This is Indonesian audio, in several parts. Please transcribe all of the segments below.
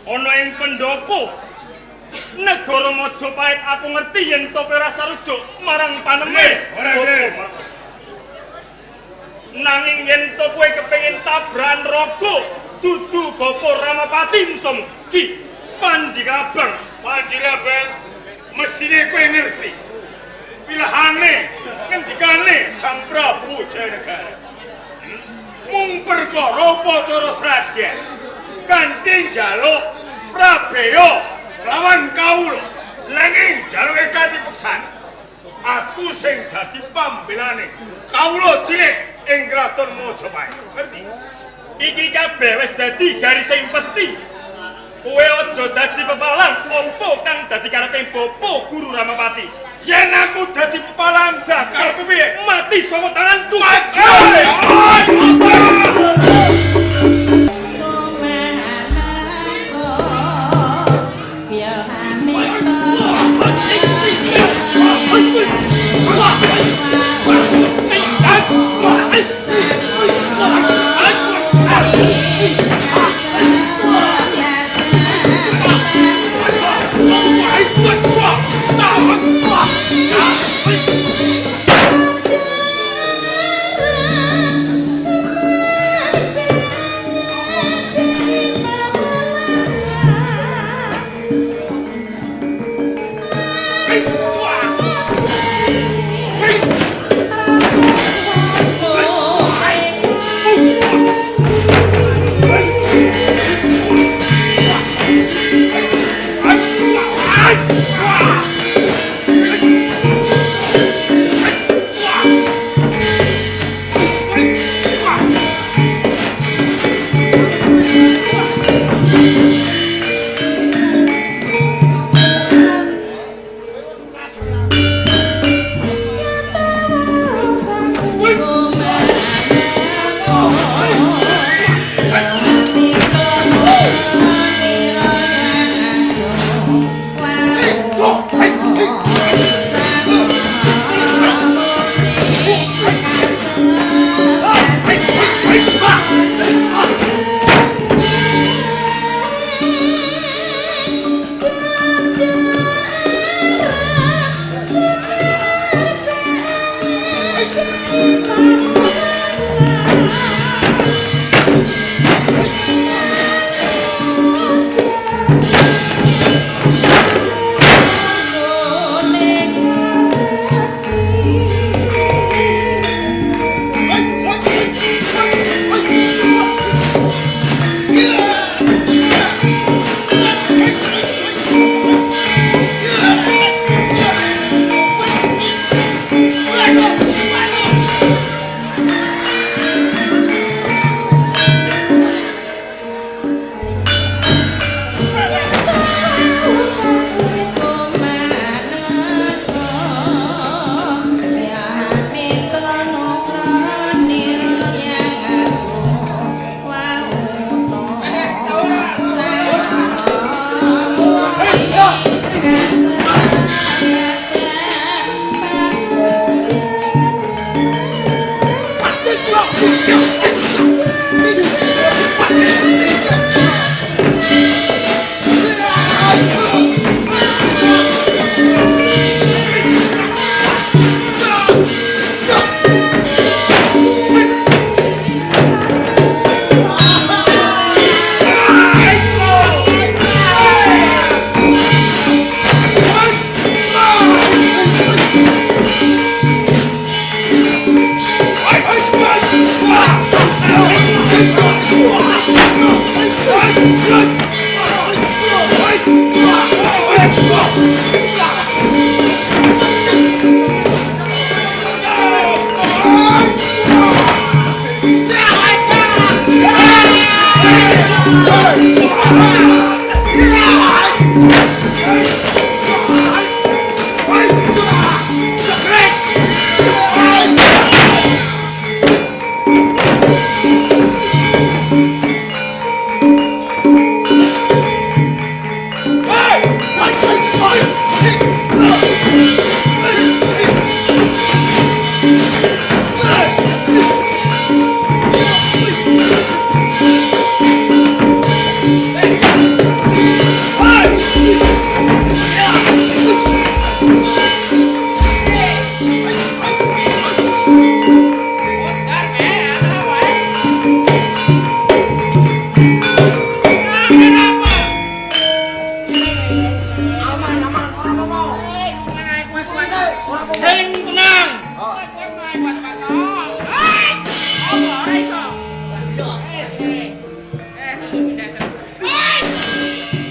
ana ing pendopo negara Majapahit aku ngerti yen tope rasa rujuk marang paneme ora nggih nanging yen to kowe kepengin tabrakan raga dudu Bapa Ramapati musuh ki Panji Abang mestine kowe ngerti pilihane ngendikane Sang Prabu Jayanegara mung perkara Pacara Srajan kanthi njaluk Prabeya lawan kawula nanging jaluke katipeksan aku sing dadi pambelane kawula cilik ing kraton Majapahit ngerti iki kabeh wis dadi garis sing pesti kowe aja dadi pepalang apa kang dadi karepe Bapa Guru Ramapati yen aku dadi pepalang karepku piye mati saka tanganku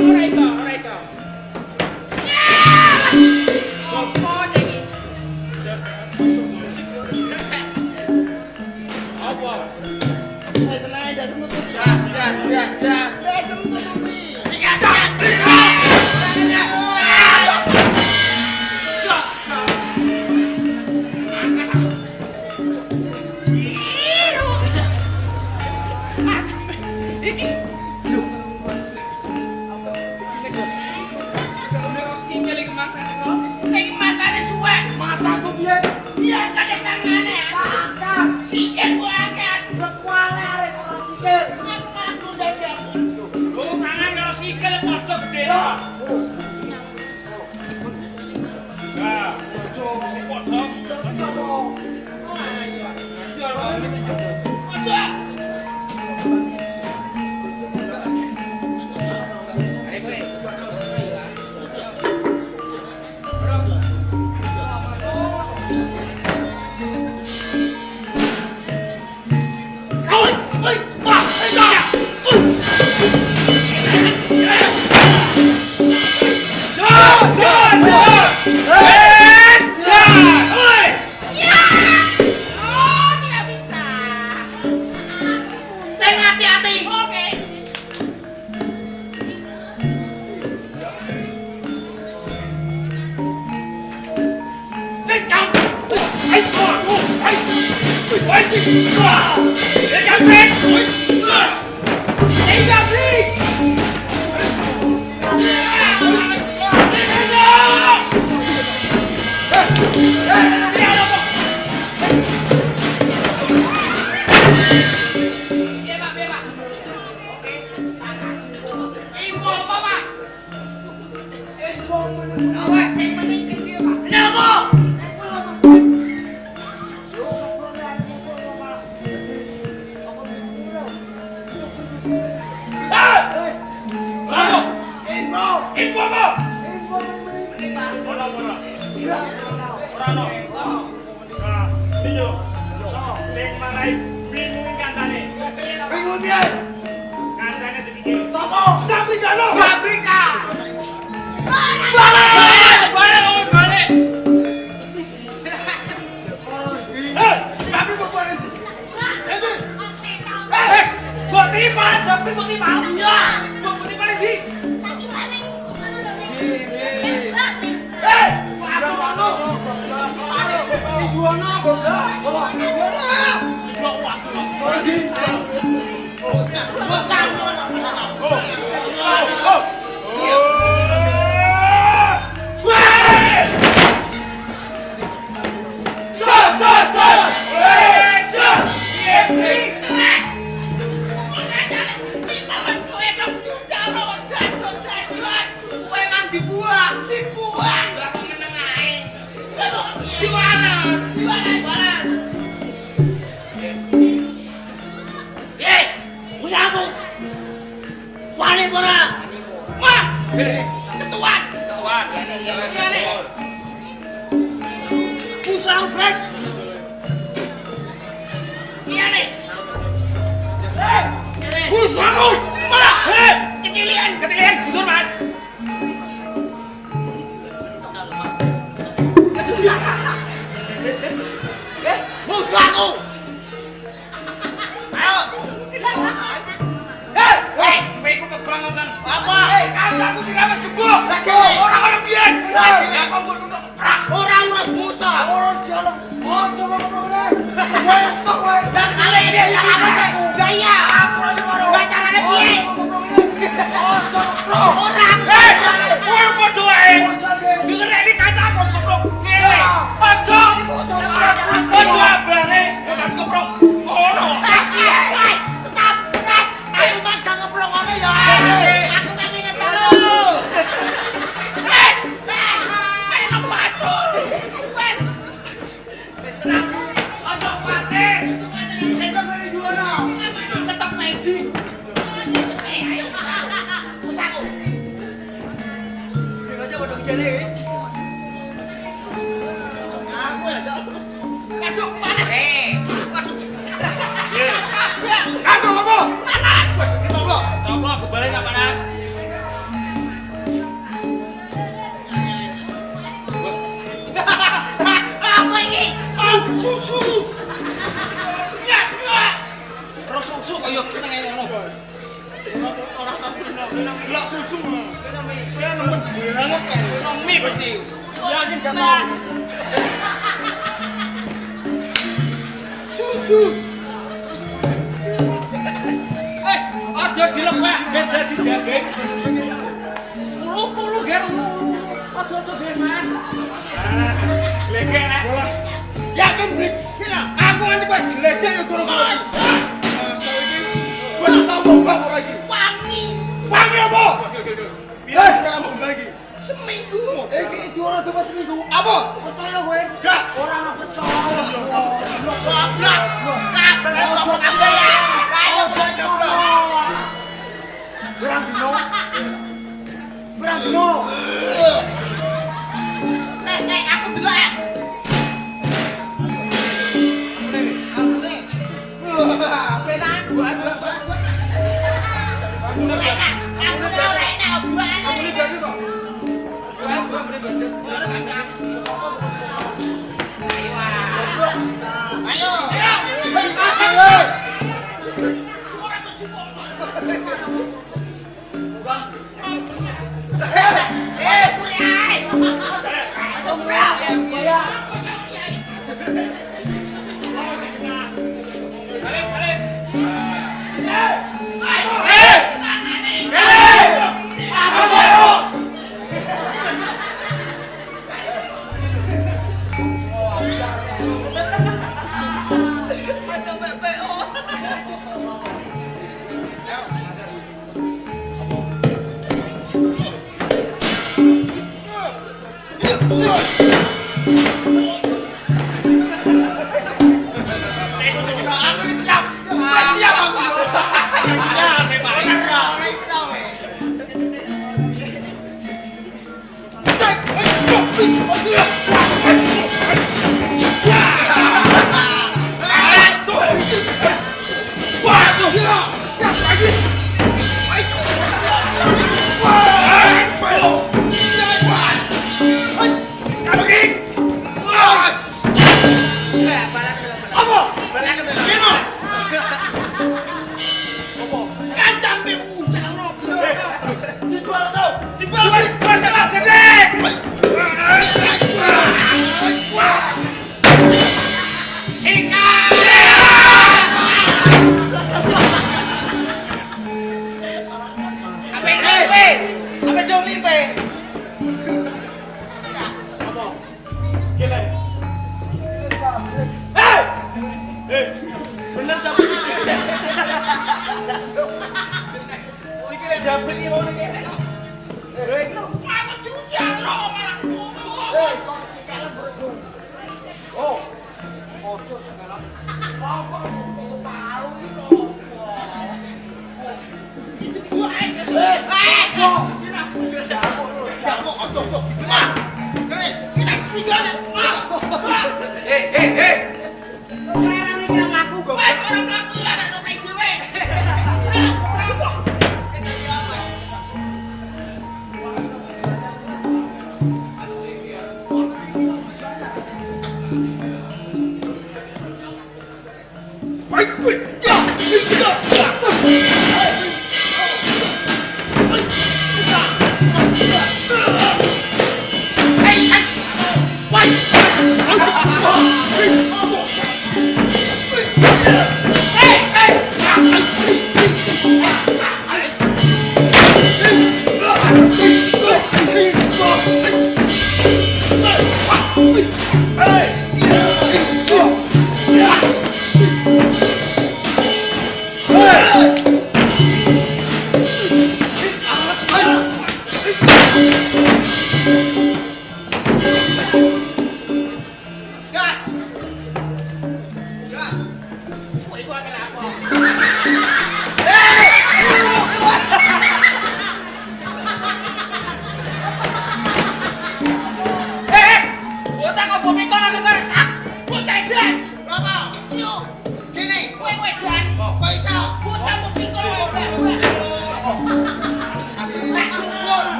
Ora iso. Apa iki? Apa? Ayo tenang aja semututi. Das. Semututi. Mataku piye? Piye kene tangane? Mata. Sikil ku angkat. Bekwale arek ora sikil. Aku saiki. Oh, tangan karo sikil padha gede. Nah, ojo padha. Sopo? Ojo. Aduh, apa? Panas. Kita Coba aku balik nggak panas? Apa ini? Susu. Ya. Terus susu kok yo seneng ngono. Orang kampung gelak susu. Dia nemen banget kan. Nomi pasti. Yakin gak mau. Susu. Aja dilepek ben dadi daging. Puluh-puluh ger. Aja geman. Glegek nek. Yakin brik. Aku nanti kowe glegek ya goro-goro. Wah, tambah banget lagi. Wangi. Wangi apa? Biar ora mau lagi. Seminggu. Iki juara tuh seminggu. Apa? Percaya kowe? Enggak. Ora percaya. Goblok. Kabel kok kabel ya. Ayo goblok. Berang dino. Berang dino. Aku delok ya. Aku nih. Penak gua.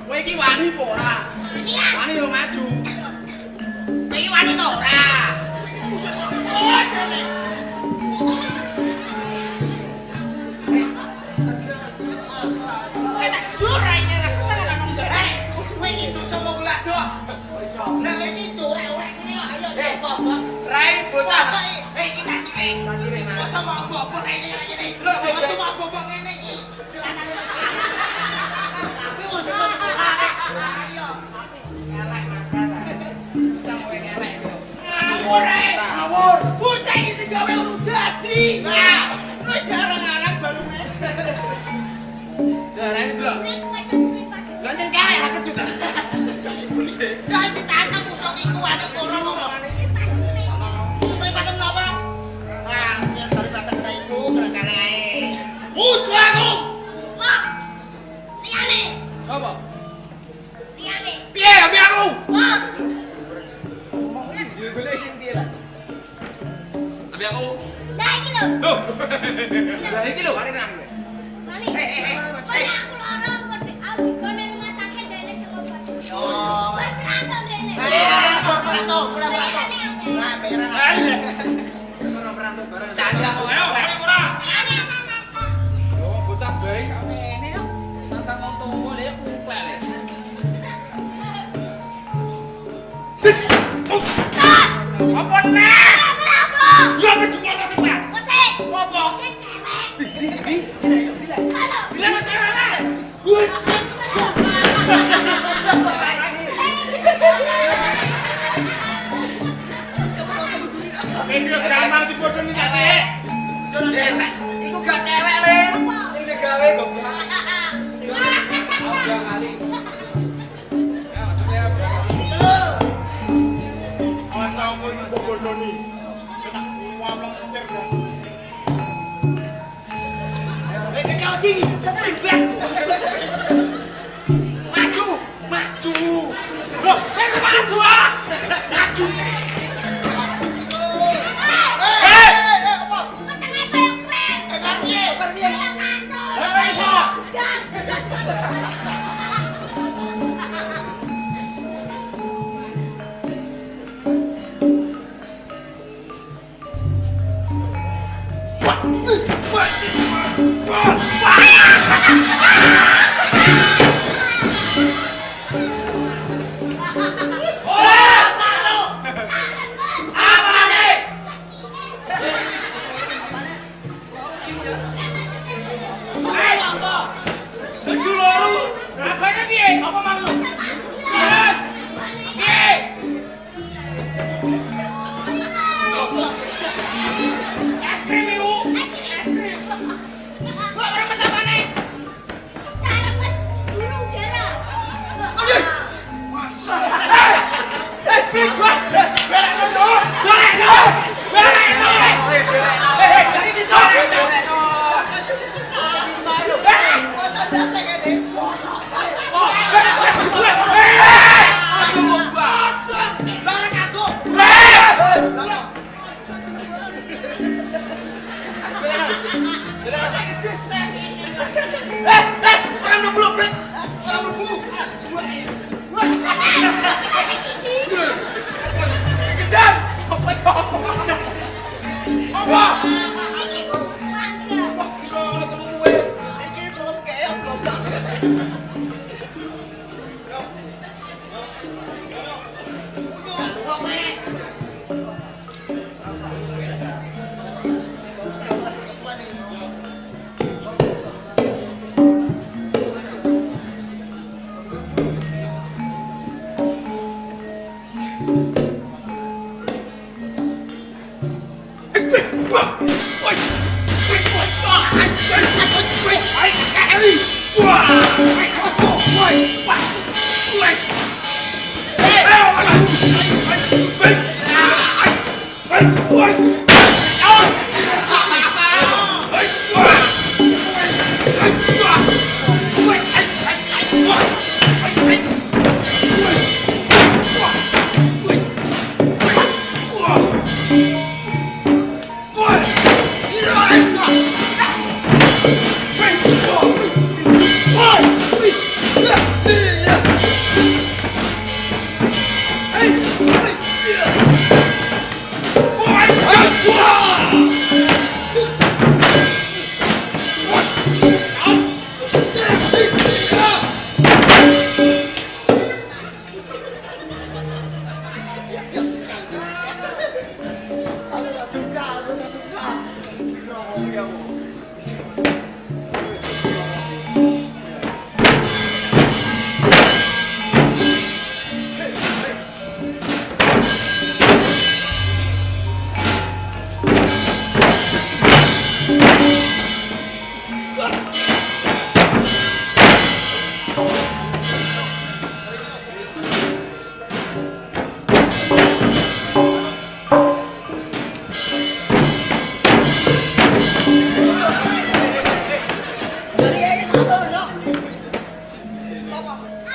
Kowe iki wani apa ora? Wani yo maju. Kowe iki wani to ora? Oh, jane. Kita jura ini rasa kan nang. Kowe iki dosa mung glado. Lah iki ora ngene ayo coba. Rai bocah. Kita kiri. Masa mau gobok ini ngene. Lho, masa mau gobok ngene iki. Silakan. Tapi wong sesuk ayo. Elek masalah. Bocah kowe elek yo. Ngawur. Bocah iki sing gawe urung dadi. Lah, kowe jarang-jarang balunge. Darane delok. Lha nyen kelek lah kejut. Lah ditantang musuh iku anak koro ngomongane. Sampai paten napa? Wah, yen dari paten ta iku gerakan ae. Musuh aku. Kok. Liyane. Apa? Liyane. Piye ambe aku? Kok. Yo golek sing piye lah. Ambe aku. Lah iki lho. Loh. Lah iki lho, mari nang. Mari. Kok aku lara kok nang rumah sakit dene sing obat. Oh. Berantem dene. Berantem. Nah, bayaran. Berantem bareng. Canda kok ayo, ora. Yo, bocah bae sakmene yo. Tantang kontomu lho kumpel. Apa nek? Apa? Yo becuk apa sih, Pak? Kosek. Apa? Cewek. Bila macam mana? Ini kamar di bodoh ni tak sih? Iku gak cewek le, sing digawe goblok. Udah kali. Ya maksudnya kancamu iki bodoh ni. Kena ngomong cerdas. Kau tinggi, cepat. Maju. Loh, saya maju ah. Maju. Wait!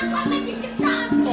Aku akan jejak satu.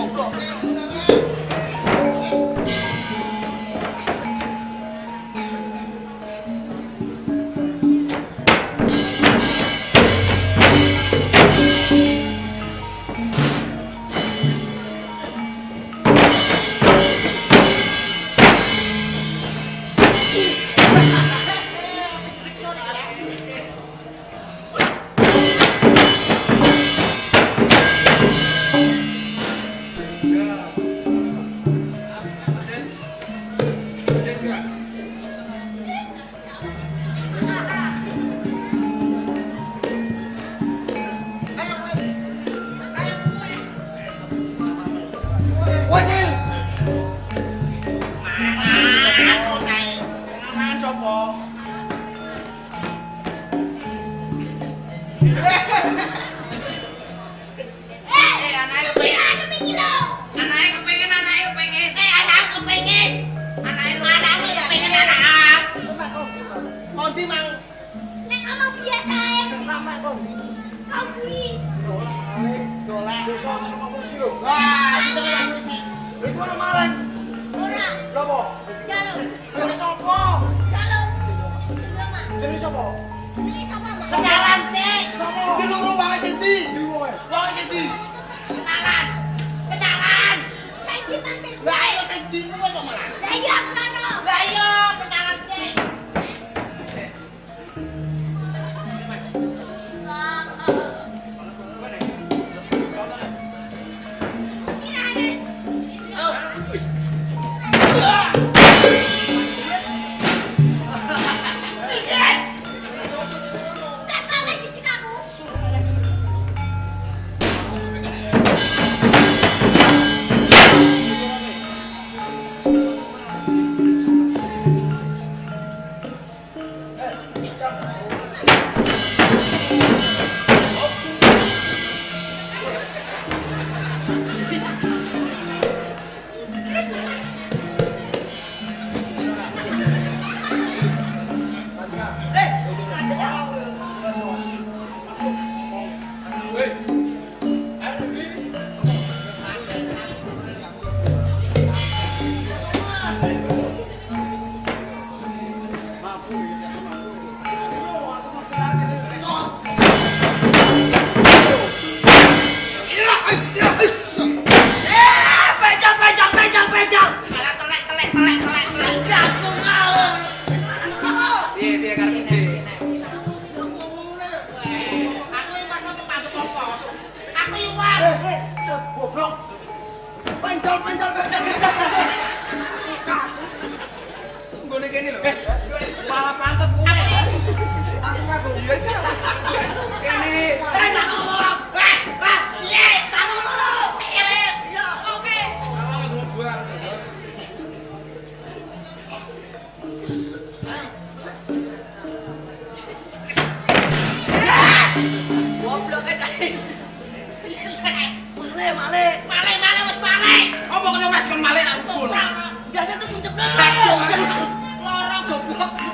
Biasa tuh kuncep dah. Lorong goblok.